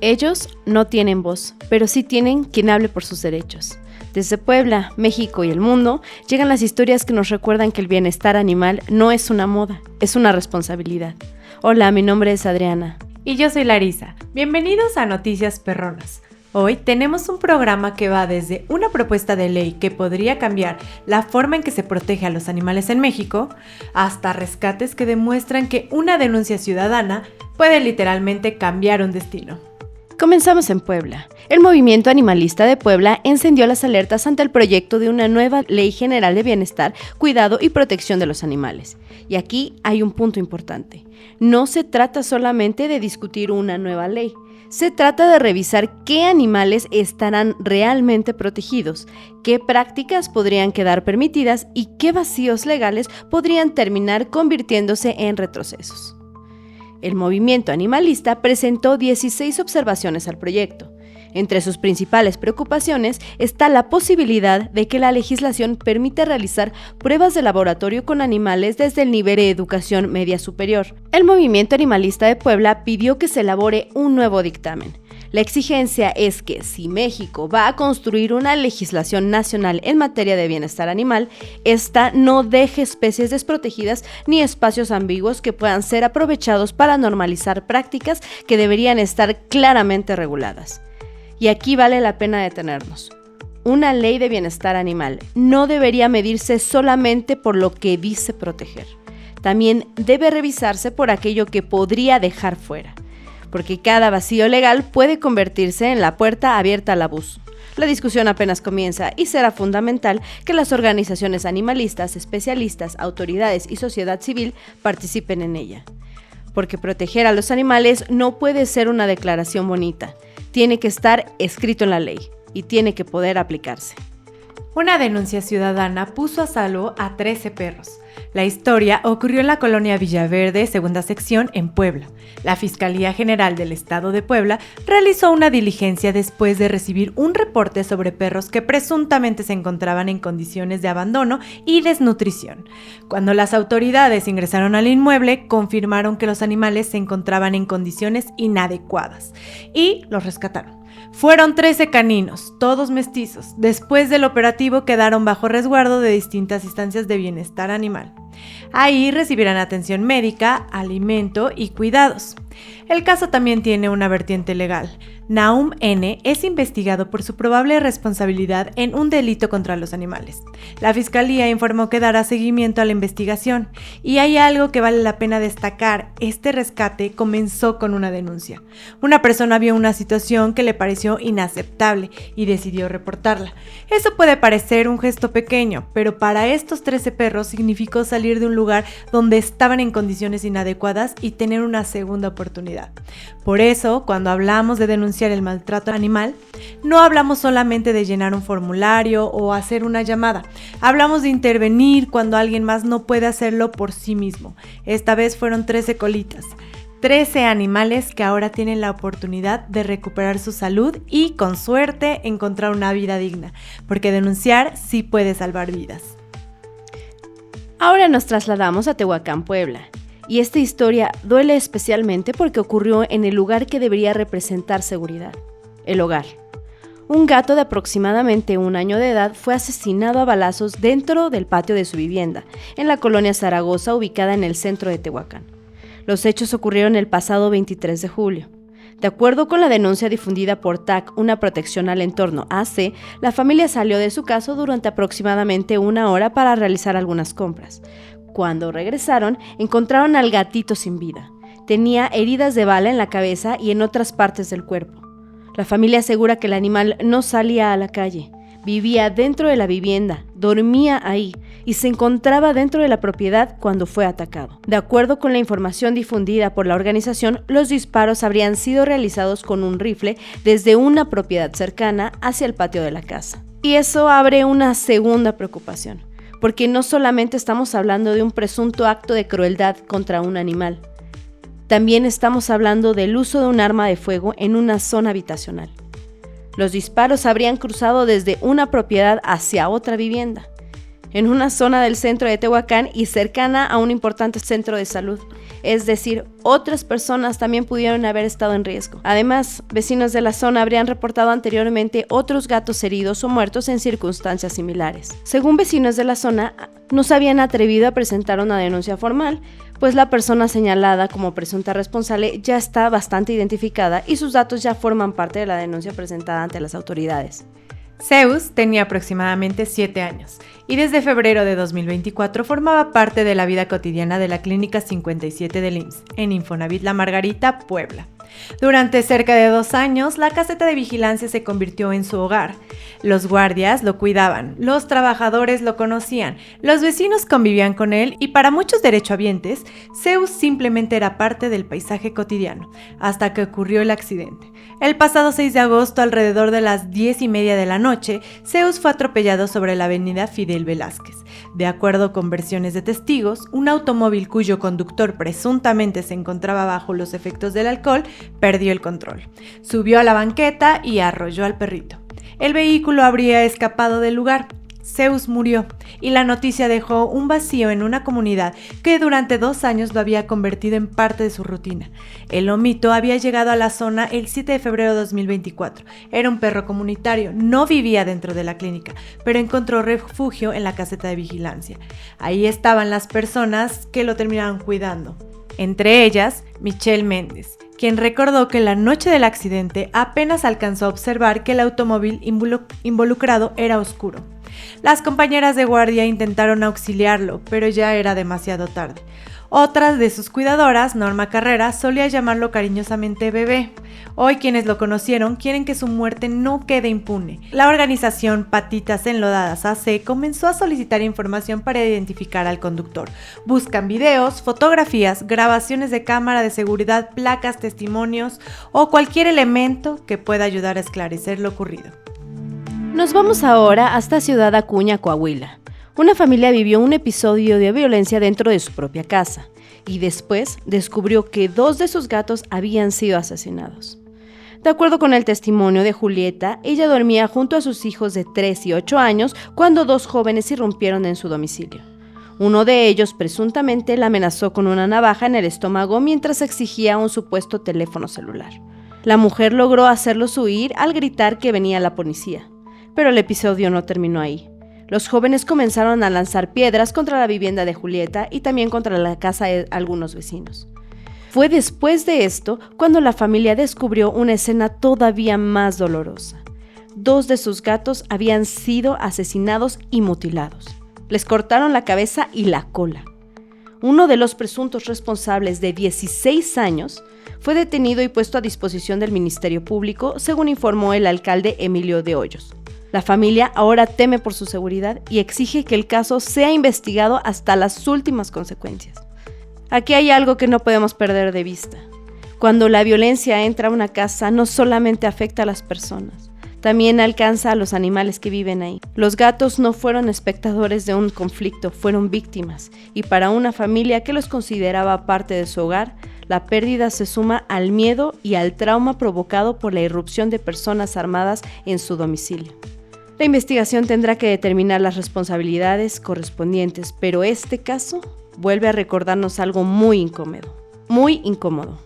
Ellos no tienen voz, pero sí tienen quien hable por sus derechos. Desde Puebla, México y el mundo, llegan las historias que nos recuerdan que el bienestar animal no es una moda, es una responsabilidad. Hola, mi nombre es Adriana. Y yo soy Larisa. Bienvenidos a Noticias Perronas. Hoy tenemos un programa que va desde una propuesta de ley que podría cambiar la forma en que se protege a los animales en México, hasta rescates que demuestran que una denuncia ciudadana puede literalmente cambiar un destino. Comenzamos en Puebla. El movimiento animalista de Puebla encendió las alertas ante el proyecto de una nueva Ley General de Bienestar, Cuidado y Protección de los Animales. Y aquí hay un punto importante. No se trata solamente de discutir una nueva ley. Se trata de revisar qué animales estarán realmente protegidos, qué prácticas podrían quedar permitidas y qué vacíos legales podrían terminar convirtiéndose en retrocesos. El movimiento animalista presentó 16 observaciones al proyecto. Entre sus principales preocupaciones está la posibilidad de que la legislación permita realizar pruebas de laboratorio con animales desde el nivel de educación media superior. El movimiento animalista de Puebla pidió que se elabore un nuevo dictamen. La exigencia es que si México va a construir una legislación nacional en materia de bienestar animal, esta no deje especies desprotegidas ni espacios ambiguos que puedan ser aprovechados para normalizar prácticas que deberían estar claramente reguladas. Y aquí vale la pena detenernos. Una ley de bienestar animal no debería medirse solamente por lo que dice proteger. También debe revisarse por aquello que podría dejar fuera, porque cada vacío legal puede convertirse en la puerta abierta al abuso. La discusión apenas comienza y será fundamental que las organizaciones animalistas, especialistas, autoridades y sociedad civil participen en ella. Porque proteger a los animales no puede ser una declaración bonita. Tiene que estar escrito en la ley y tiene que poder aplicarse. Una denuncia ciudadana puso a salvo a 13 perros. La historia ocurrió en la colonia Villaverde, segunda sección, en Puebla. La Fiscalía General del Estado de Puebla realizó una diligencia después de recibir un reporte sobre perros que presuntamente se encontraban en condiciones de abandono y desnutrición. Cuando las autoridades ingresaron al inmueble, confirmaron que los animales se encontraban en condiciones inadecuadas y los rescataron. Fueron 13 caninos, todos mestizos. Después del operativo quedaron bajo resguardo de distintas instancias de bienestar animal. Ahí recibirán atención médica, alimento y cuidados. El caso también tiene una vertiente legal. Nahum N. es investigado por su probable responsabilidad en un delito contra los animales. La Fiscalía informó que dará seguimiento a la investigación. Y hay algo que vale la pena destacar. Este rescate comenzó con una denuncia. Una persona vio una situación que le pareció inaceptable y decidió reportarla. Eso puede parecer un gesto pequeño, pero para estos 13 perros significó salir de un lugar donde estaban en condiciones inadecuadas y tener una segunda oportunidad. Por eso, cuando hablamos de denunciar el maltrato animal, no hablamos solamente de llenar un formulario o hacer una llamada. Hablamos de intervenir cuando alguien más no puede hacerlo por sí mismo. Esta vez fueron 13 colitas. 13 animales que ahora tienen la oportunidad de recuperar su salud y, con suerte, encontrar una vida digna, porque denunciar sí puede salvar vidas. Ahora nos trasladamos a Tehuacán, Puebla. Y esta historia duele especialmente porque ocurrió en el lugar que debería representar seguridad, el hogar. Un gato de aproximadamente 1 año de edad fue asesinado a balazos dentro del patio de su vivienda, en la colonia Zaragoza, ubicada en el centro de Tehuacán. Los hechos ocurrieron el pasado 23 de julio. De acuerdo con la denuncia difundida por TAC, una protección al entorno AC, la familia salió de su casa durante aproximadamente 1 hora para realizar algunas compras. Cuando regresaron, encontraron al gatito sin vida. Tenía heridas de bala en la cabeza y en otras partes del cuerpo. La familia asegura que el animal no salía a la calle, vivía dentro de la vivienda, dormía ahí y se encontraba dentro de la propiedad cuando fue atacado. De acuerdo con la información difundida por la organización, los disparos habrían sido realizados con un rifle desde una propiedad cercana hacia el patio de la casa. Y eso abre una segunda preocupación, porque no solamente estamos hablando de un presunto acto de crueldad contra un animal, también estamos hablando del uso de un arma de fuego en una zona habitacional. Los disparos habrían cruzado desde una propiedad hacia otra vivienda. en una zona del centro de Tehuacán y cercana a un importante centro de salud. Es decir, otras personas también pudieron haber estado en riesgo. Además, vecinos de la zona habrían reportado anteriormente otros gatos heridos o muertos en circunstancias similares. Según vecinos de la zona, no se habían atrevido a presentar una denuncia formal, pues la persona señalada como presunta responsable ya está bastante identificada y sus datos ya forman parte de la denuncia presentada ante las autoridades. Zeus tenía aproximadamente 7 años y desde febrero de 2024 formaba parte de la vida cotidiana de la Clínica 57 del IMSS, en Infonavit La Margarita, Puebla. Durante cerca de 2 años, la caseta de vigilancia se convirtió en su hogar. Los guardias lo cuidaban, los trabajadores lo conocían, los vecinos convivían con él y para muchos derechohabientes, Zeus simplemente era parte del paisaje cotidiano, hasta que ocurrió el accidente. El pasado 6 de agosto, alrededor de las 10:30 de la noche, Zeus fue atropellado sobre la avenida Fidel Velázquez. De acuerdo con versiones de testigos, un automóvil cuyo conductor presuntamente se encontraba bajo los efectos del alcohol perdió el control. Subió a la banqueta y arrolló al perrito. El vehículo habría escapado del lugar. Zeus murió y la noticia dejó un vacío en una comunidad que durante 2 años lo había convertido en parte de su rutina. El lomito había llegado a la zona el 7 de febrero de 2024. Era un perro comunitario, no vivía dentro de la clínica, pero encontró refugio en la caseta de vigilancia. Ahí estaban las personas que lo terminaron cuidando. Entre ellas, Michelle Méndez, quien recordó que la noche del accidente apenas alcanzó a observar que el automóvil involucrado era oscuro. Las compañeras de guardia intentaron auxiliarlo, pero ya era demasiado tarde. Otra de sus cuidadoras, Norma Carreras, solía llamarlo cariñosamente bebé. Hoy quienes lo conocieron quieren que su muerte no quede impune. La organización Patitas Enlodadas AC comenzó a solicitar información para identificar al conductor. Buscan videos, fotografías, grabaciones de cámara de seguridad, placas, testimonios o cualquier elemento que pueda ayudar a esclarecer lo ocurrido. Nos vamos ahora hasta Ciudad Acuña, Coahuila. Una familia vivió un episodio de violencia dentro de su propia casa y después descubrió que 2 de sus gatos habían sido asesinados. De acuerdo con el testimonio de Julieta, ella dormía junto a sus hijos de 3 y 8 años cuando 2 jóvenes irrumpieron en su domicilio. Uno de ellos presuntamente la amenazó con una navaja en el estómago mientras exigía un supuesto teléfono celular. La mujer logró hacerlos huir al gritar que venía la policía, pero el episodio no terminó ahí. Los jóvenes comenzaron a lanzar piedras contra la vivienda de Julieta y también contra la casa de algunos vecinos. Fue después de esto cuando la familia descubrió una escena todavía más dolorosa. 2 de sus gatos habían sido asesinados y mutilados. Les cortaron la cabeza y la cola. Uno de los presuntos responsables, de 16 años, fue detenido y puesto a disposición del Ministerio Público, según informó el alcalde Emilio de Hoyos. La familia ahora teme por su seguridad y exige que el caso sea investigado hasta las últimas consecuencias. Aquí hay algo que no podemos perder de vista. Cuando la violencia entra a una casa, no solamente afecta a las personas, también alcanza a los animales que viven ahí. Los gatos no fueron espectadores de un conflicto, fueron víctimas, y para una familia que los consideraba parte de su hogar, la pérdida se suma al miedo y al trauma provocado por la irrupción de personas armadas en su domicilio. La investigación tendrá que determinar las responsabilidades correspondientes, pero este caso vuelve a recordarnos algo muy incómodo.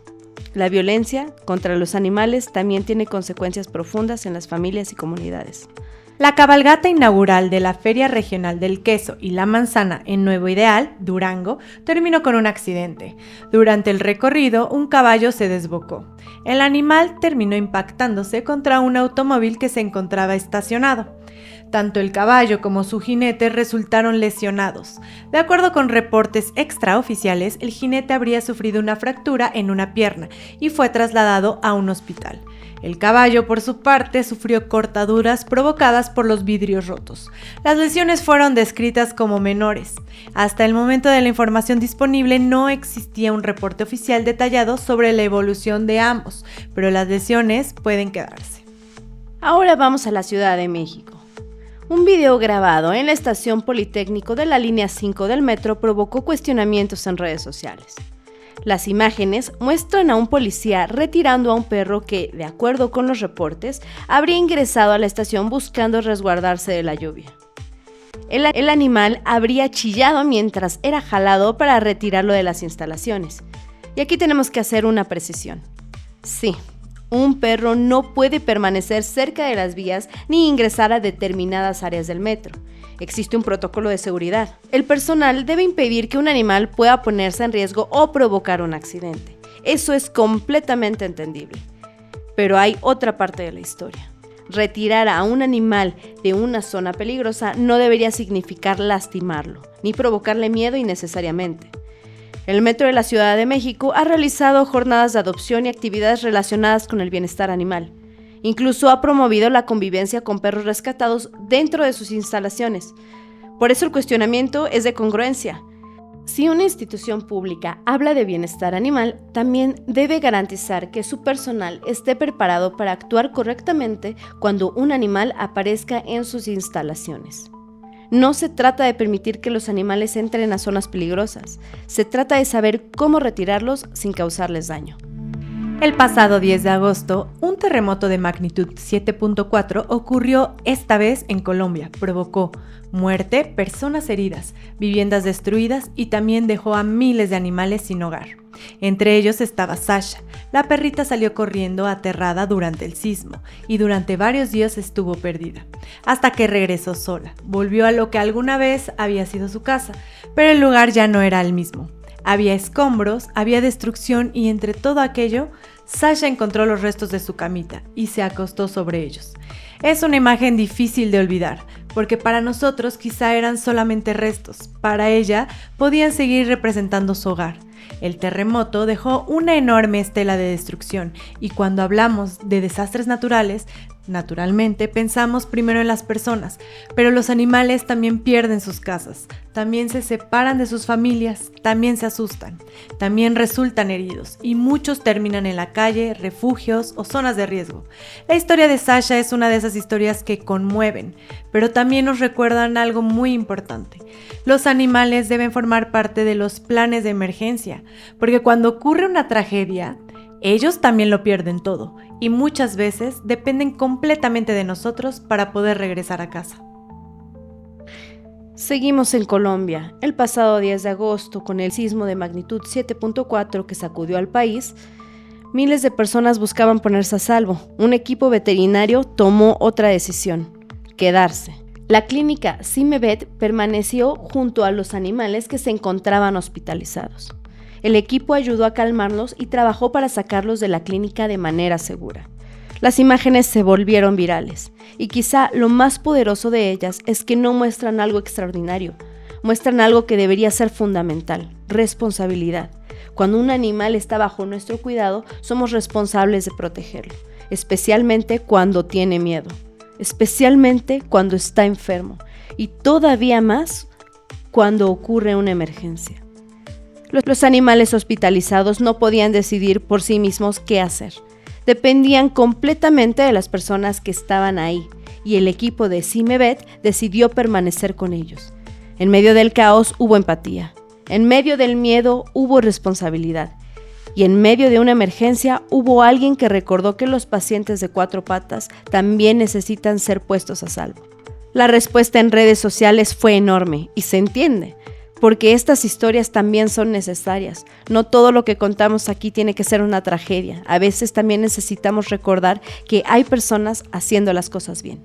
La violencia contra los animales también tiene consecuencias profundas en las familias y comunidades. La cabalgata inaugural de la Feria Regional del Queso y la Manzana en Nuevo Ideal, Durango, terminó con un accidente. Durante el recorrido, un caballo se desbocó. El animal terminó impactándose contra un automóvil que se encontraba estacionado. Tanto el caballo como su jinete resultaron lesionados. De acuerdo con reportes extraoficiales, el jinete habría sufrido una fractura en una pierna y fue trasladado a un hospital. El caballo, por su parte, sufrió cortaduras provocadas por los vidrios rotos. Las lesiones fueron descritas como menores. Hasta el momento de la información disponible no existía un reporte oficial detallado sobre la evolución de ambos, pero las lesiones pueden quedarse. Ahora vamos a la Ciudad de México. Un video grabado en la estación Politécnico de la línea 5 del metro provocó cuestionamientos en redes sociales. Las imágenes muestran a un policía retirando a un perro que, de acuerdo con los reportes, habría ingresado a la estación buscando resguardarse de la lluvia. El animal habría chillado mientras era jalado para retirarlo de las instalaciones. Y aquí tenemos que hacer una precisión. Sí, un perro no puede permanecer cerca de las vías ni ingresar a determinadas áreas del metro. Existe un protocolo de seguridad. El personal debe impedir que un animal pueda ponerse en riesgo o provocar un accidente. Eso es completamente entendible. Pero hay otra parte de la historia. Retirar a un animal de una zona peligrosa no debería significar lastimarlo, ni provocarle miedo innecesariamente. El Metro de la Ciudad de México ha realizado jornadas de adopción y actividades relacionadas con el bienestar animal. Incluso ha promovido la convivencia con perros rescatados dentro de sus instalaciones. Por eso el cuestionamiento es de congruencia. Si una institución pública habla de bienestar animal, también debe garantizar que su personal esté preparado para actuar correctamente cuando un animal aparezca en sus instalaciones. No se trata de permitir que los animales entren a zonas peligrosas, se trata de saber cómo retirarlos sin causarles daño. El pasado 10 de agosto, un terremoto de magnitud 7.4 ocurrió esta vez en Colombia. Provocó muerte, personas heridas, viviendas destruidas y también dejó a miles de animales sin hogar. Entre ellos estaba Sasha. La perrita salió corriendo aterrada durante el sismo y durante varios días estuvo perdida, hasta que regresó sola. Volvió a lo que alguna vez había sido su casa, pero el lugar ya no era el mismo. Había escombros, había destrucción y entre todo aquello, Sasha encontró los restos de su camita y se acostó sobre ellos. Es una imagen difícil de olvidar, porque para nosotros quizá eran solamente restos, para ella podían seguir representando su hogar. El terremoto dejó una enorme estela de destrucción y cuando hablamos de desastres naturales, naturalmente pensamos primero en las personas, pero los animales también pierden sus casas, también se separan de sus familias, también se asustan, también resultan heridos y muchos terminan en la calle, refugios o zonas de riesgo. La historia de Sasha es una de esas historias que conmueven, pero también nos recuerdan algo muy importante. Los animales deben formar parte de los planes de emergencia, porque cuando ocurre una tragedia, ellos también lo pierden todo y muchas veces dependen completamente de nosotros para poder regresar a casa. Seguimos en Colombia. El pasado 10 de agosto, con el sismo de magnitud 7.4 que sacudió al país, miles de personas buscaban ponerse a salvo. Un equipo veterinario tomó otra decisión: quedarse. La clínica CIMEVET permaneció junto a los animales que se encontraban hospitalizados. El equipo ayudó a calmarlos y trabajó para sacarlos de la clínica de manera segura. Las imágenes se volvieron virales, y quizá lo más poderoso de ellas es que no muestran algo extraordinario, muestran algo que debería ser fundamental: responsabilidad. Cuando un animal está bajo nuestro cuidado, somos responsables de protegerlo, especialmente cuando tiene miedo, especialmente cuando está enfermo, y todavía más cuando ocurre una emergencia. Los animales hospitalizados no podían decidir por sí mismos qué hacer. Dependían completamente de las personas que estaban ahí, y el equipo de CIMEVET decidió permanecer con ellos. En medio del caos hubo empatía, en medio del miedo hubo responsabilidad, y en medio de una emergencia hubo alguien que recordó que los pacientes de 4 patas también necesitan ser puestos a salvo. La respuesta en redes sociales fue enorme, y se entiende, porque estas historias también son necesarias. No todo lo que contamos aquí tiene que ser una tragedia. A veces también necesitamos recordar que hay personas haciendo las cosas bien.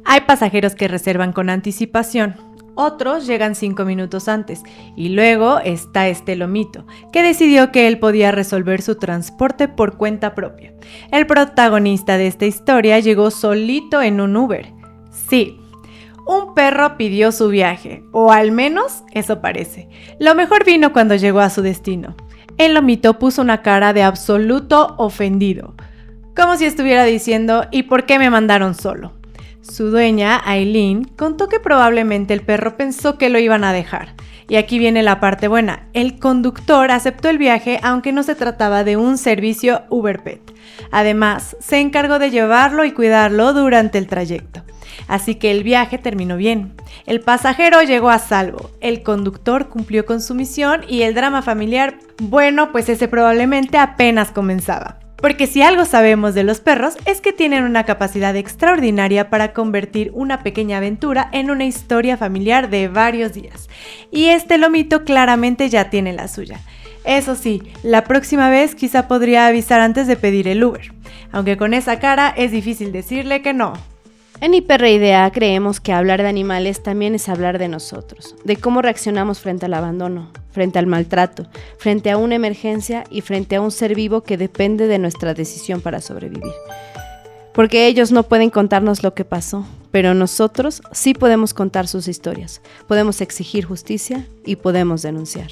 Hay pasajeros que reservan con anticipación, otros llegan 5 minutos antes, y luego está este lomito, que decidió que él podía resolver su transporte por cuenta propia. El protagonista de esta historia llegó solito en un Uber. Sí, un perro pidió su viaje, o al menos eso parece. Lo mejor vino cuando llegó a su destino. El lomito puso una cara de absoluto ofendido, como si estuviera diciendo: ¿y por qué me mandaron solo? Su dueña, Aileen, contó que probablemente el perro pensó que lo iban a dejar. Y aquí viene la parte buena: el conductor aceptó el viaje aunque no se trataba de un servicio Uber Pet. Además, se encargó de llevarlo y cuidarlo durante el trayecto. Así que el viaje terminó bien. El pasajero llegó a salvo, el conductor cumplió con su misión y el drama familiar, bueno, pues ese probablemente apenas comenzaba. Porque si algo sabemos de los perros es que tienen una capacidad extraordinaria para convertir una pequeña aventura en una historia familiar de varios días. Y este lomito claramente ya tiene la suya. Eso sí, la próxima vez quizá podría avisar antes de pedir el Uber, aunque con esa cara es difícil decirle que no. En Hiperreidea creemos que hablar de animales también es hablar de nosotros, de cómo reaccionamos frente al abandono, frente al maltrato, frente a una emergencia y frente a un ser vivo que depende de nuestra decisión para sobrevivir. Porque ellos no pueden contarnos lo que pasó, pero nosotros sí podemos contar sus historias, podemos exigir justicia y podemos denunciar.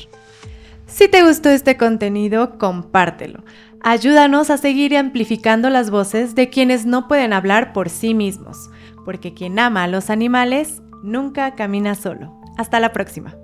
Si te gustó este contenido, compártelo. Ayúdanos a seguir amplificando las voces de quienes no pueden hablar por sí mismos, porque quien ama a los animales nunca camina solo. Hasta la próxima.